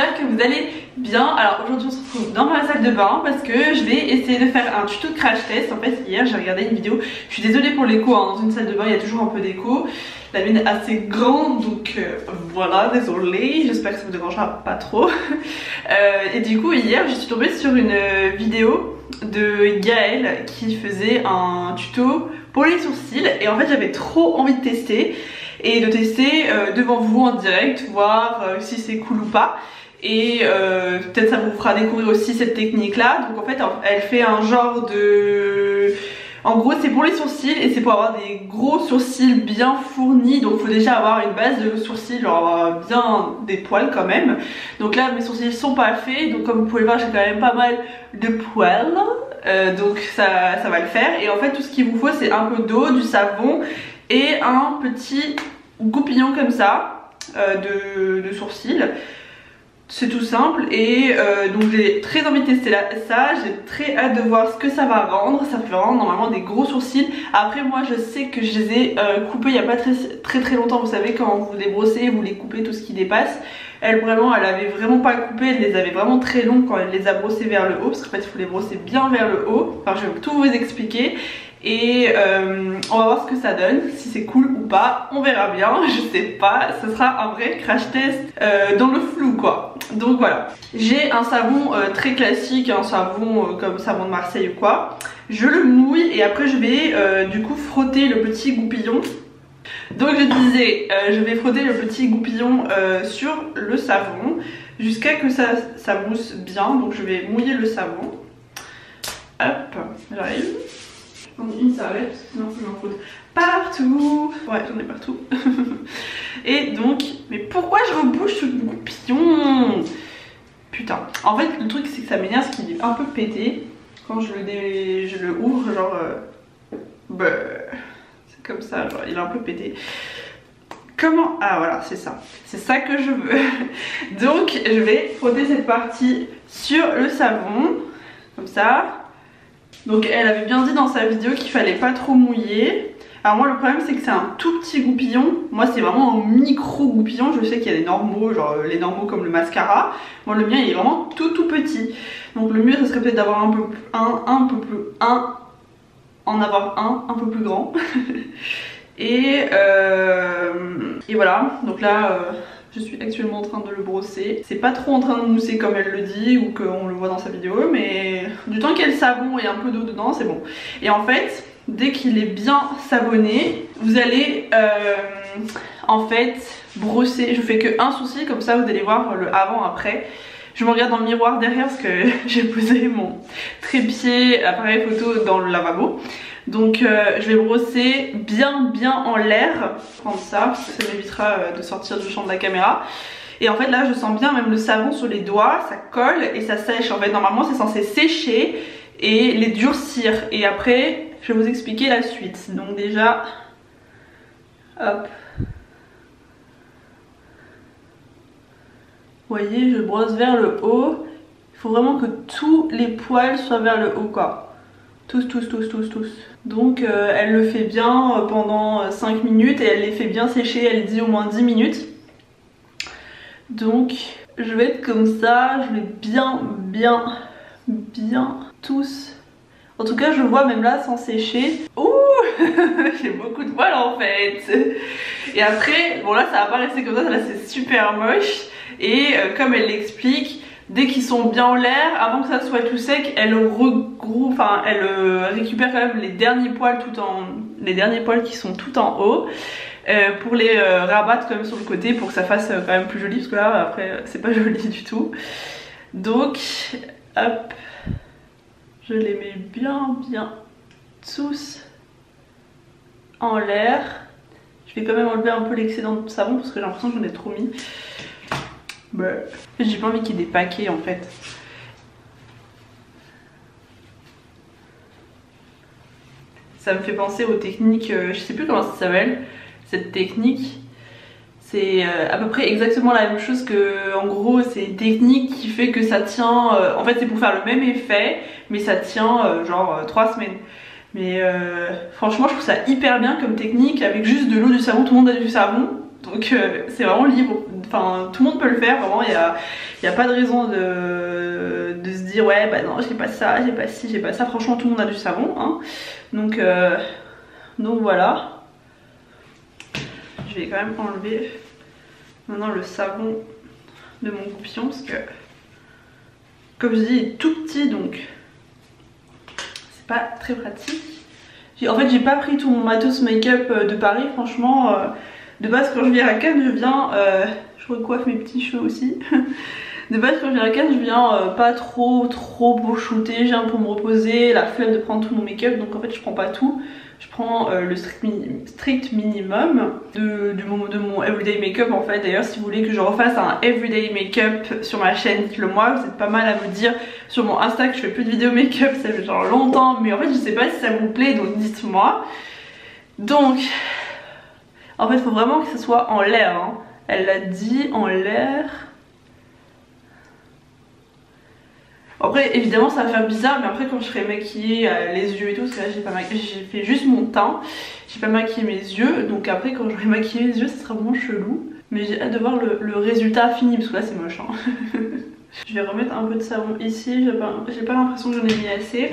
j'espère que vous allez bien. Alors aujourd'hui on se retrouve dans ma salle de bain parce que je vais essayer de faire un tuto de crash test. En fait hier j'ai regardé une vidéo, je suis désolée pour l'écho, hein. Dans une salle de bain il y a toujours un peu d'écho. La mienne est assez grande donc voilà, désolée, j'espère que ça vous dérangera pas trop. Et du coup hier je suis tombée sur une vidéo de Gaëlle qui faisait un tuto pour les sourcils et en fait j'avais trop envie de tester et de tester devant vous en direct, voir si c'est cool ou pas. Et peut-être ça vous fera découvrir aussi cette technique là. Donc en fait elle fait un genre de... En gros c'est pour les sourcils et c'est pour avoir des gros sourcils bien fournis. Donc il faut déjà avoir une base de sourcils, genre avoir bien des poils quand même. Donc là mes sourcils sont pas faits, donc comme vous pouvez voir j'ai quand même pas mal de poils. Donc ça va le faire. Et en fait tout ce qu'il vous faut c'est un peu d'eau, du savon et un petit goupillon comme ça de sourcils. C'est tout simple et donc j'ai très envie de tester ça, j'ai très hâte de voir ce que ça va rendre. Ça fait rendre normalement des gros sourcils. Après moi je sais que je les ai coupés il n'y a pas très longtemps. Vous savez quand vous les brossez, vous les coupez tout ce qui dépasse. Elle vraiment, elle avait vraiment pas coupé, elle les avait vraiment très longs quand elle les a brossés vers le haut. Parce qu'en fait il faut les brosser bien vers le haut. Enfin je vais tout vous expliquer. Et on va voir ce que ça donne, si c'est cool ou pas, on verra bien, je sais pas, ce sera un vrai crash test dans le flou quoi. Donc voilà, j'ai un savon très classique, un savon comme savon de Marseille ou quoi. Je le mouille et après je vais du coup frotter le petit goupillon. Donc je disais, je vais frotter le petit goupillon sur le savon jusqu'à que ça mousse bien. Donc je vais mouiller le savon. Hop, j'arrive. Une serviette, sinon je m'en fous partout. Ouais, j'en ai partout. Et donc, mais pourquoi je rebouche ce goupillon? Putain. En fait, le truc c'est que ça m'énerve, c'est qu'il est un peu pété. Quand je le ouvre, genre... c'est comme ça, genre il est un peu pété. Comment? Ah voilà, c'est ça. C'est ça que je veux. Donc, je vais frotter cette partie sur le savon. Comme ça. Donc elle avait bien dit dans sa vidéo qu'il fallait pas trop mouiller. Alors moi le problème c'est que c'est un tout petit goupillon. Moi c'est vraiment un micro goupillon. Je sais qu'il y a des normaux, genre les normaux comme le mascara. Moi le mien il est vraiment tout petit. Donc le mieux ce serait peut-être d'avoir un peu plus grand. Et voilà, donc là je suis actuellement en train de le brosser. C'est pas trop en train de mousser comme elle le dit ou qu'on le voit dans sa vidéo, mais du temps qu'il y a le savon et un peu d'eau dedans, c'est bon. Et en fait, dès qu'il est bien savonné, vous allez en fait brosser. Je fais que un sourcil, comme ça vous allez voir le avant-après. Je me regarde dans le miroir derrière parce que j'ai posé mon trépied appareil photo dans le lavabo. Donc je vais brosser bien en l'air, prendre ça parce que ça m'évitera de sortir du champ de la caméra. Et en fait là je sens bien même le savon sur les doigts, ça colle et ça sèche. En fait normalement c'est censé sécher et les durcir. Et après je vais vous expliquer la suite. Donc déjà, hop. Vous voyez, je brosse vers le haut. Il faut vraiment que tous les poils soient vers le haut quoi. Tous. Donc elle le fait bien pendant 5 minutes et elle les fait bien sécher, elle dit au moins 10 minutes. Donc je vais être comme ça, je vais bien tous. En tout cas je vois même là sans sécher. Ouh j'ai beaucoup de poils en fait. Et après, bon là ça va pas rester comme ça, là c'est super moche. Et comme elle l'explique, dès qu'ils sont bien en l'air, avant que ça soit tout sec, elle regroupe, enfin elle récupère quand même les derniers poils qui sont tout en haut pour les rabattre quand même sur le côté pour que ça fasse quand même plus joli parce que là après c'est pas joli du tout. Donc hop, je les mets bien tous en l'air. Je vais quand même enlever un peu l'excédent de savon parce que j'ai l'impression que j'en ai trop mis. J'ai pas envie qu'il y ait des paquets en fait. Ça me fait penser aux techniques, je sais plus comment ça s'appelle, cette technique. C'est à peu près exactement la même chose que, en gros c'est une technique qui fait que ça tient, en fait c'est pour faire le même effet, mais ça tient genre 3 semaines. Mais franchement je trouve ça hyper bien comme technique, avec juste de l'eau, du savon, tout le monde a du savon. Donc c'est vraiment libre, enfin tout le monde peut le faire, vraiment il y a pas de raison de se dire ouais bah non j'ai pas ça, j'ai pas ci, j'ai pas ça. Franchement tout le monde a du savon hein. Donc voilà. Je vais quand même enlever maintenant le savon de mon goupillon parce que comme je dis il est tout petit donc c'est pas très pratique. En fait j'ai pas pris tout mon matos make-up de Paris franchement. De base quand je viens à Cannes je viens, je recoiffe mes petits cheveux aussi. De base quand je viens à Cannes je viens pas trop beau shooter, je viens pour me reposer, la flemme de prendre tout mon make-up, donc en fait je prends pas tout. Je prends le strict minimum de mon everyday make-up en fait. D'ailleurs si vous voulez que je refasse un everyday make-up sur ma chaîne, dites-le moi. Vous êtes pas mal à me dire sur mon Insta que je fais plus de vidéos make-up, ça fait genre longtemps. Mais en fait je sais pas si ça vous plaît, donc dites-moi. Donc en fait il faut vraiment que ce soit en l'air hein. Elle l'a dit, en l'air. Après évidemment ça va faire bizarre, mais après quand je serai maquillée les yeux et tout, parce que là j'ai fait juste mon teint, j'ai pas maquillé mes yeux, donc après quand j'aurai maquillé les yeux ça sera vraiment chelou. Mais j'ai hâte de voir le résultat fini parce que là c'est moche hein. Je vais remettre un peu de savon ici, j'ai pas l'impression que j'en ai mis assez,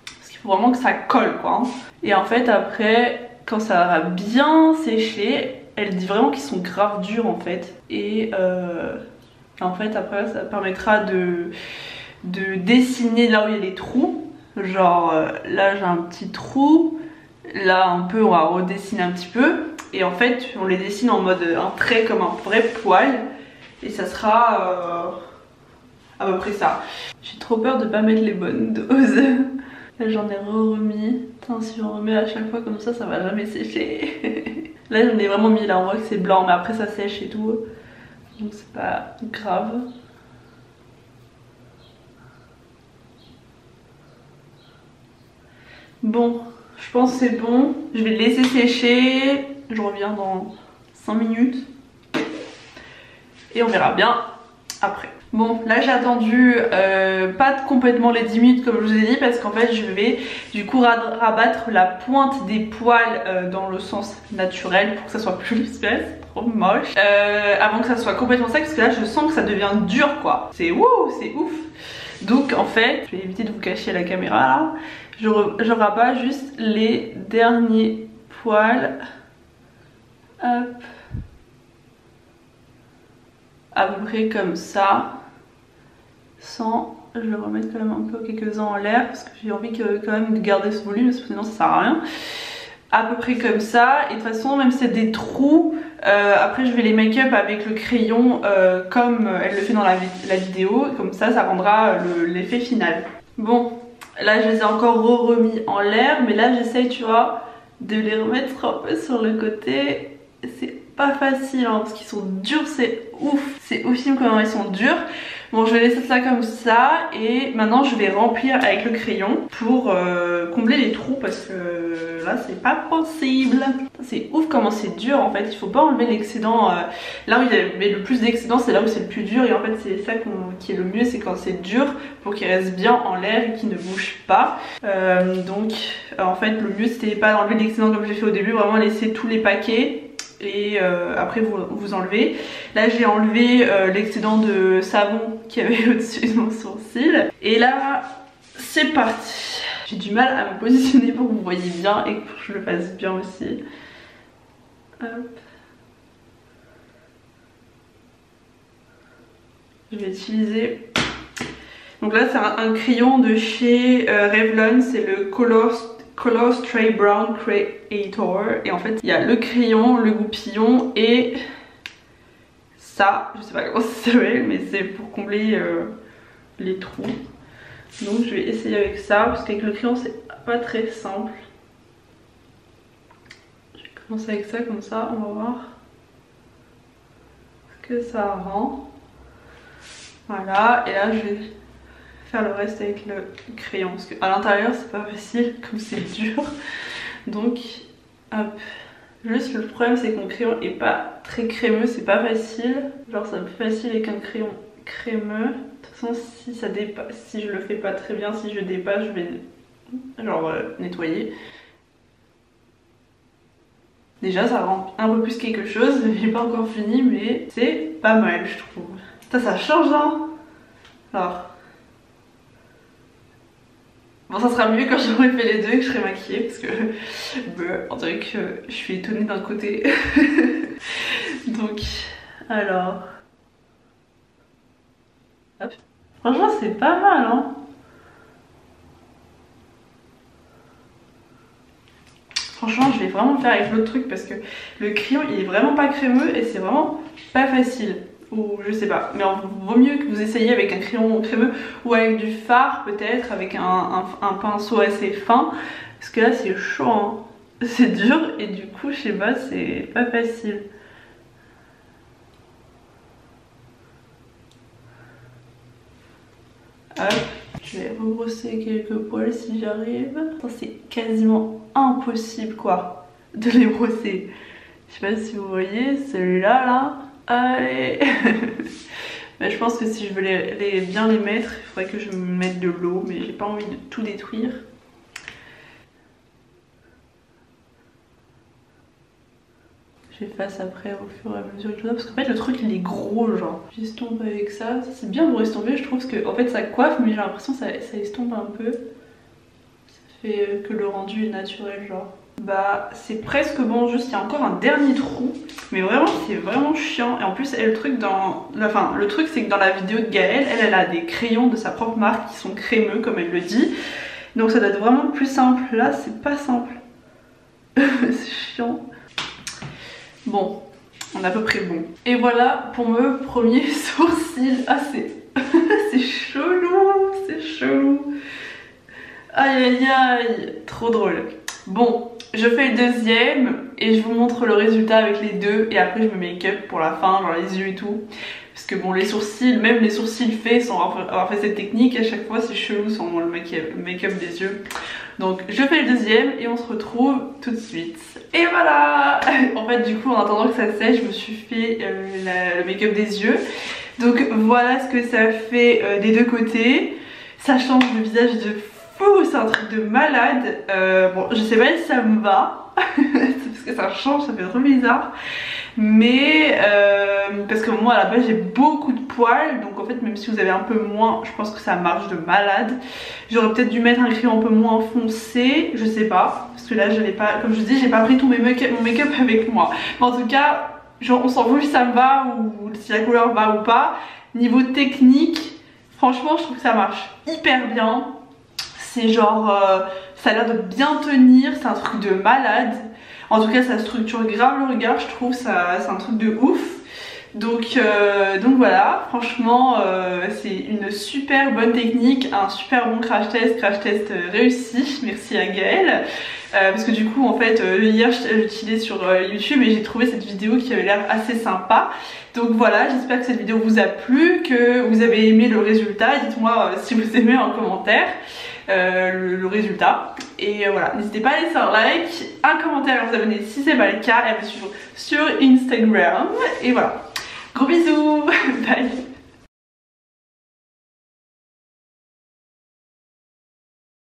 parce qu'il faut vraiment que ça colle quoi hein. Et en fait après quand ça va bien sécher, elle dit vraiment qu'ils sont grave durs en fait. Et en fait après ça permettra de dessiner là où il y a les trous. Genre là j'ai un petit trou, là un peu on va redessiner un petit peu. Et en fait on les dessine en mode un trait comme un vrai poil. Et ça sera à peu près ça. J'ai trop peur de pas mettre les bonnes doses. Là j'en ai remis. Putain si j'en remets à chaque fois comme ça va jamais sécher. Là j'en ai vraiment mis, là on voit que c'est blanc mais après ça sèche et tout. Donc c'est pas grave. Bon, je pense que c'est bon. Je vais le laisser sécher. Je reviens dans 5 minutes. Et on verra bien après. Bon, là j'ai attendu pas complètement les 10 minutes comme je vous ai dit, parce qu'en fait je vais du coup rabattre la pointe des poils dans le sens naturel pour que ça soit plus espèce. Trop moche. Avant que ça soit complètement sec, parce que là je sens que ça devient dur quoi. C'est ouf, c'est ouf. Donc en fait, je vais éviter de vous cacher la caméra là. Je rabats juste les derniers poils. Hop. À peu près comme ça. Sans, je vais remettre quand même un peu quelques-uns en l'air parce que j'ai envie quand même de garder ce volume parce que sinon ça sert à rien. À peu près comme ça. Et de toute façon même si c'est des trous, après je vais les make-up avec le crayon comme elle le fait dans la vidéo. Comme ça rendra l'effet final. Bon. Là je les ai encore remis en l'air, mais là j'essaye tu vois de les remettre un peu sur le côté. C'est pas facile hein, parce qu'ils sont durs, c'est ouf. C'est oufissime comment ils sont durs. Bon je vais laisser ça comme ça et maintenant je vais remplir avec le crayon pour combler les trous parce que là c'est pas possible. C'est ouf comment c'est dur en fait, il faut pas enlever l'excédent. Là où il y avait le plus d'excédent c'est là où c'est le plus dur et en fait c'est ça qui est le mieux, c'est quand c'est dur pour qu'il reste bien en l'air et qu'il ne bouge pas. Donc en fait le mieux c'était pas d'enlever l'excédent comme j'ai fait au début, vraiment laisser tous les paquets. Et après vous enlevez. Là j'ai enlevé l'excédent de savon qu'il y avait au-dessus de mon sourcil. Et là c'est parti. J'ai du mal à me positionner pour que vous voyez bien et pour que je le fasse bien aussi. Hop. Je vais utiliser. Donc là c'est un crayon de chez Revlon, c'est le Color Stray Brown Creator. Et en fait il y a le crayon, le goupillon et ça, je sais pas comment ça s'appelle mais c'est pour combler les trous. Donc je vais essayer avec ça parce qu'avec le crayon c'est pas très simple. Je vais commencer avec ça comme ça, on va voir ce que ça rend. Voilà, et là je vais faire le reste avec le crayon parce qu'à l'intérieur c'est pas facile comme c'est dur. Donc hop, juste le problème c'est que mon crayon est pas très crémeux, c'est pas facile. Genre c'est plus facile avec un crayon crémeux. De toute façon si ça dépasse, si je le fais pas très bien, si je dépasse je vais genre nettoyer. Déjà ça rend un peu plus quelque chose, j'ai pas encore fini mais c'est pas mal je trouve. Ça change hein. Alors... Bon ça sera mieux quand j'aurai fait les deux et que je serai maquillée parce que on dirait que je suis étonnée d'un côté. Donc alors... Hop. Franchement c'est pas mal hein. Franchement je vais vraiment le faire avec l'autre truc parce que le crayon il est vraiment pas crémeux et c'est vraiment pas facile. Ou je sais pas, mais vaut mieux que vous essayiez avec un crayon crémeux ou avec du fard peut-être, avec un pinceau assez fin. Parce que là c'est chaud hein. C'est dur et du coup je sais pas, c'est pas facile. Hop. Je vais rebrosser quelques poils si j'arrive. C'est quasiment impossible quoi de les brosser. Je sais pas si vous voyez celui-là là. Allez. Mais je pense que si je veux bien les mettre, il faudrait que je me mette de l'eau, mais j'ai pas envie de tout détruire. J'efface après au fur et à mesure que parce qu'en fait le truc il est gros genre. J'estompe avec ça, c'est bien pour estomper je trouve parce que en fait ça coiffe mais j'ai l'impression que ça estompe un peu. Ça fait que le rendu est naturel genre. Bah c'est presque bon, juste il y a encore un dernier trou. Mais vraiment c'est vraiment chiant. Et en plus le truc le truc c'est que dans la vidéo de Gaëlle, elle a des crayons de sa propre marque qui sont crémeux comme elle le dit. Donc ça doit être vraiment plus simple. Là c'est pas simple. C'est chiant. Bon, on est à peu près bon. Et voilà pour mon premier sourcil. Ah c'est chelou, c'est chelou. Aïe aïe aïe, trop drôle. Bon, je fais le deuxième et je vous montre le résultat avec les deux et après je me make-up pour la fin, genre les yeux et tout. Parce que bon les sourcils, même les sourcils faits sans avoir fait cette technique, à chaque fois c'est chelou sans le make-up des yeux. Donc je fais le deuxième et on se retrouve tout de suite. Et voilà. En fait du coup en attendant que ça sèche, je me suis fait le make-up des yeux. Donc voilà ce que ça fait des deux côtés. Ça change le visage de fou, c'est un truc de malade. Bon je sais pas si ça me va parce que ça change, ça fait trop bizarre. Mais parce que moi à la base j'ai beaucoup de poils, donc en fait même si vous avez un peu moins, je pense que ça marche de malade. J'aurais peut-être dû mettre un crayon un peu moins foncé, je sais pas, parce que là je l'ai pas, comme je dis j'ai pas pris tout mon make-up avec moi. Mais en tout cas genre on s'en fout si ça me va ou si la couleur va ou pas. Niveau technique franchement je trouve que ça marche hyper bien. C'est genre ça a l'air de bien tenir, c'est un truc de malade. En tout cas ça structure grave le regard je trouve, c'est un truc de ouf. Donc voilà, franchement c'est une super bonne technique, un super bon crash test réussi, merci à Gaëlle. Parce que du coup en fait hier j'utilise sur YouTube et j'ai trouvé cette vidéo qui avait l'air assez sympa. Donc voilà, j'espère que cette vidéo vous a plu, que vous avez aimé le résultat, dites-moi si vous aimez en commentaire. Le résultat et voilà, n'hésitez pas à laisser un like, un commentaire, à vous abonner si c'est pas le cas et à me suivre sur Instagram et voilà, gros bisous. Bye.